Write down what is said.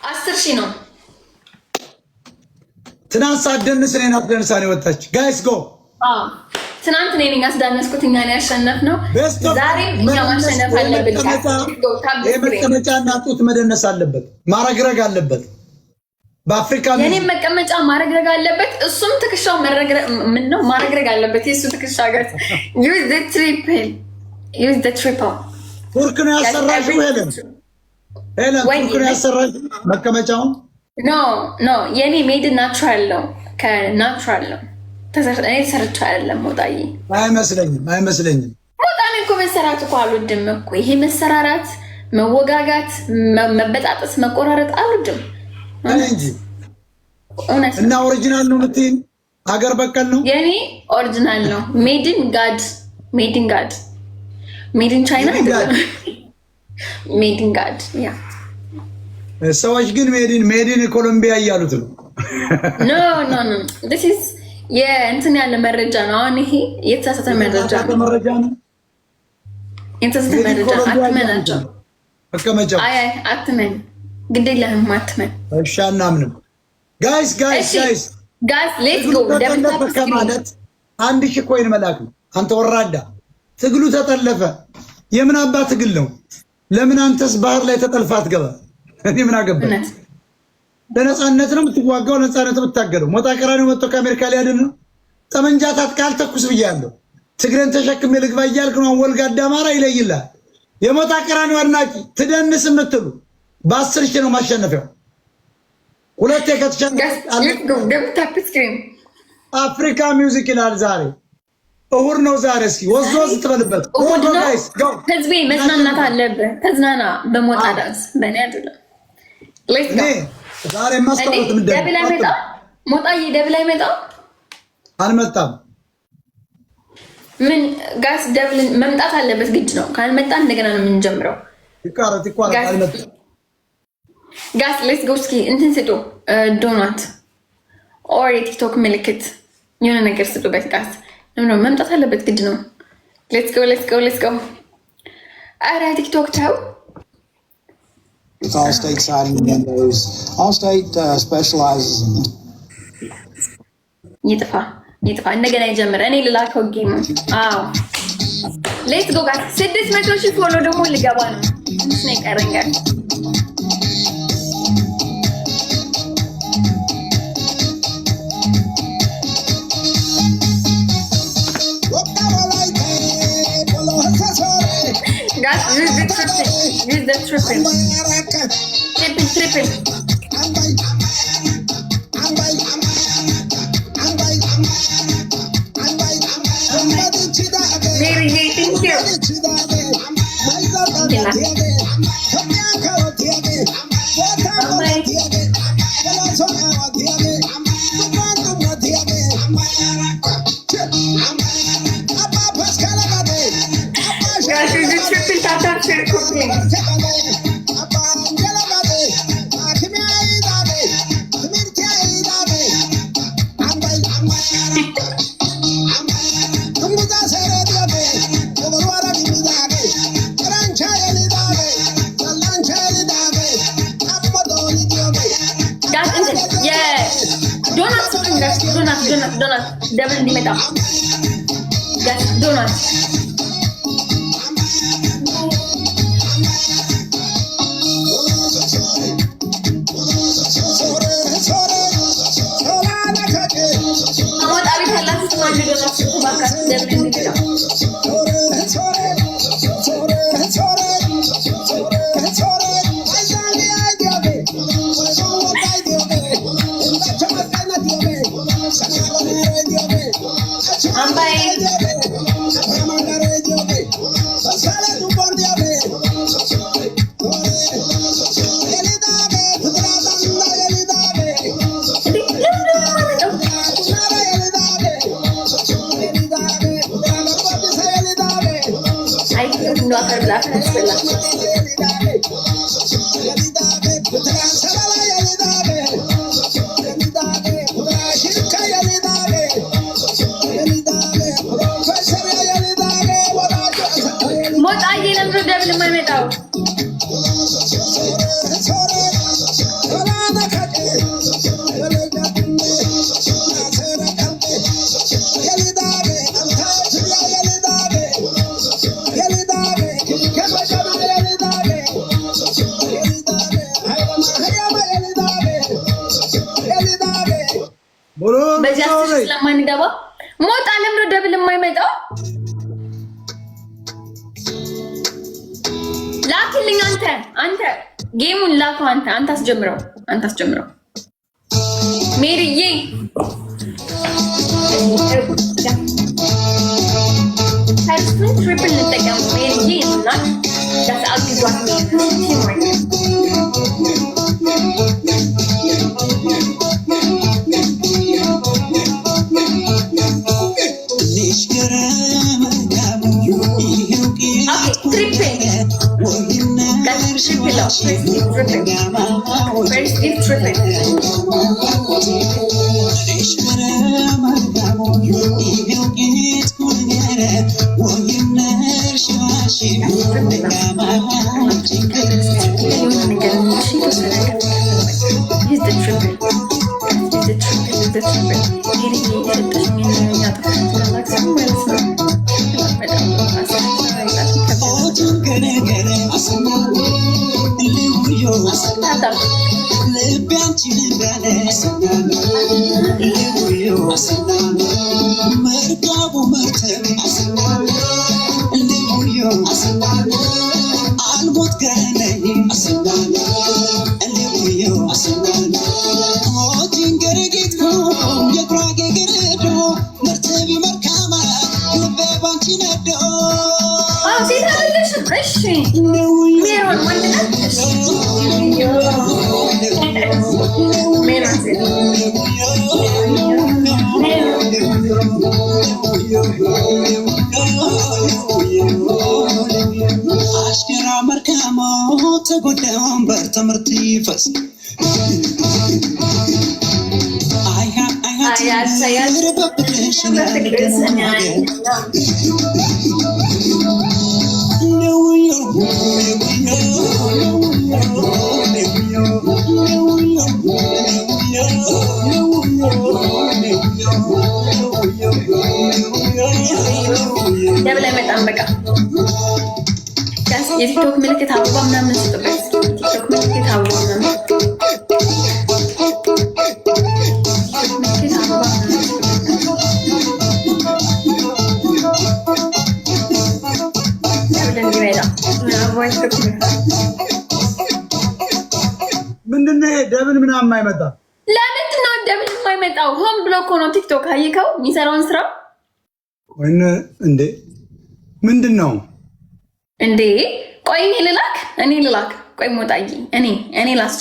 10,000 ነው ትናንት ሳደንስ እኔን አስደንሳኔ ወጣች ጋይስ ጎ ትናንት እኔ ነኝ አስደነስኩት እኛ ነው ያሸነፍነው ዛሬ እኛ ማሸነፍ አለብን መቀመጫና ጡት መደነስ አለበት ማረግረግ አለበት በአፍሪካ የኔ መቀመጫ ማረግረግ አለበት እሱም ትክሻው ምን ነው ማረግረግ አለበት የሱ ትክሻ ጋር use the triple ቱርክ ነው ያሰራሽው ሄለን ቱርክ ነው ያሰራሽው መቀመጫውን ኖ የኔ ሜድ ናቹራል ነው ከናቹራል ነው ተሰርተኔ ሰርቻ አይደለም ሞጣዬ አይመስለኝም ሞጣኔ እኮ መሰራት እኮ አልወድም እኮ ይሄ መሰራራት መወጋጋት መበጣጠስ መቆራረጥ አልወድም እንጂ እና ኦሪጂናል ነው ምትይ ሀገር በቀል ነው የኔ ኦሪጂናል ነው ሜድን ጋድ ሜድን ቻይና ሜድን ጋድ ያ ሰዎች ግን ሜድን ኮሎምቢያ እያሉት ነው ኖ this is እንትን ያለ መረጃ ነው አሁን ይሄ የተሳሳተ መረጃ ነው የተሳሳተ መረጃ አትመናቸው መቀመጫው አይ አትመን ግዴለህም አትመን እሺ አናምንም ጋይስ ሌትስ ጎ ደብተር ከማለት 1000 ኮይን መላክ ነው አንተ ወራዳ ትግሉ ተጠለፈ የምን አባ ትግል ነው ለምን አንተስ ባህር ላይ ተጠልፋ አትገባ እኔ ምን አገባኝ ለነጻነት ነው የምትዋጋው ነጻነት የምታገለው ሞጣ ቀራኒ ወጥቶ ከአሜሪካ ሊያድን ነው ጠመንጃታት ቃል ተኩስ ብያለሁ ትግረን ተሸክሜ ልግባ እያልክ ነው ወልጋዳ አማራ ይለይላል የሞጣ ቀራኒ አድናቂ ትደንስ የምትሉ በ10,000 ነው ማሸነፊያው ሁለቴ ከተሸነፈ አፍሪካ ሚውዚክ ይላል ዛሬ እሁድ ነው ዛሬ እስኪ ወዝወዝ ትበልበት ህዝቤ መዝናናት አለበት ተዝናና በሞጣ ዳንስ በእኔ አይደለም ሌትስ ጎ ዛሬ ማስተዋወቅ ምንድነው ደብል አይመጣ ሞጣዬ ደብል አይመጣ አልመጣም ምን ጋስ ደብል መምጣት አለበት ግድ ነው ካልመጣ እንደገና ነው የምንጀምረው ይቃረት አልመጣም ጋስ ሌትስ ጎ እስኪ እንትን ስጡ ዶናት ኦር የቲክቶክ ምልክት የሆነ ነገር ስጡበት ጋስ ነው መምጣት አለበት ግድ ነው ሌትስ ጎ አረ ቲክቶክ ታው It's Allstate siding windows. Allstate specializes in ይጥፋ እንደገና ይጀምር እኔ ልላከው ጌም አዎ ሌትስ ጎ ጋስ 600,000 ፎሎ ደግሞ ልገባ ነው ትንሽ ነው የቀረኝ ጋር Guys, use the triple. Very thank you. Guys, use the triple tata cooking. Donut. Double di meta. Guys, donut. Kamu tak bisa langsung maju donut itu bakar double di meta. No hacer la escuela. Mo't ay ilang rodel naman ito. በዚህ ስለማንገባ ሞጣ ለምን ደብል የማይመጣው ላክልኝ አንተ ጌሙን ላከው አንተ አስጀምረው ሜሪዬ Harusnya triple nitegang Mary na kasi agdiwat የቲክቶክ ምልክት አበባ ምናምን ስጥበት ቲክቶክ ምልክት አበባ ምናምን ምንድነው ደብል ምናምን የማይመጣ? ለምንድን ነው ደብል የማይመጣው? ሆም ብሎ እኮ ነው ቲክቶክ አየከው የሚሰራውን ስራ ወይኔ እንዴ ምንድነው እንዴ? ቆይ እኔ ልላክ ቆይ ሞጣዬ እኔ ላስ